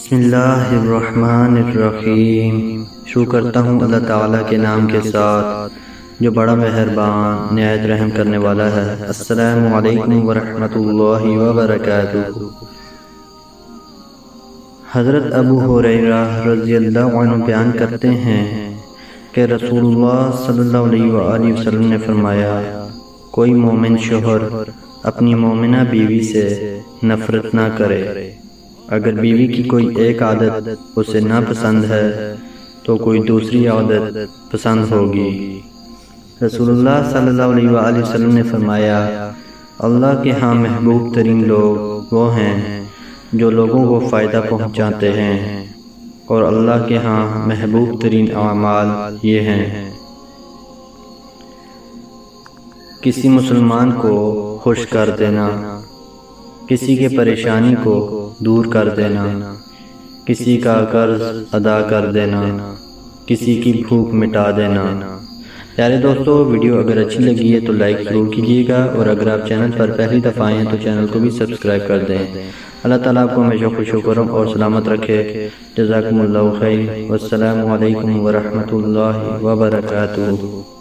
बिस्मिल्लाहिर्रहमानिर्रहीम। शुरू करता हूँ अल्लाह ताला के नाम के साथ जो बड़ा मेहरबान निहायत रहम करने वाला है। अस्सलामु अलैकुम वरहमतुल्लाहि वबरकातुहू। हज़रत अबू हुरैरा रज़ियल्लाहु अन्हु बयान करते हैं कि रसूलुल्लाह सल्लल्लाहु अलैहि वसल्लम ने फरमाया, कोई मोमिन शोहर अपनी मोमिना बीवी से नफरत ना करे। अगर बीवी की कोई एक आदत उसे नापसंद है तो कोई दूसरी आदत पसंद होगी। रसूलुल्लाह सल्लल्लाहु अलैहि वसल्लम ने फरमाया, अल्लाह के यहाँ महबूब तरीन लोग वो हैं जो लोगों को फ़ायदा पहुँचाते हैं, और अल्लाह के यहाँ महबूब तरीन अमाल ये हैं, किसी मुसलमान को खुश कर देना, किसी के परेशानी को दूर कर देना, किसी का कर्ज अदा कर देना, किसी की भूख मिटा देना। प्यारे दोस्तों, वीडियो अगर अच्छी लगी है तो लाइक ज़रूर कीजिएगा, और अगर आप चैनल पर पहली दफ़ा आए हैं तो चैनल को भी सब्सक्राइब कर दें। अल्लाह ताला आपको हमेशा खुश और सलामत रखे। जज़ाकुमुल्लाहु खैर। वस्सलामु अलैकुम वरहमतुल्लाहि वबरकातुहू।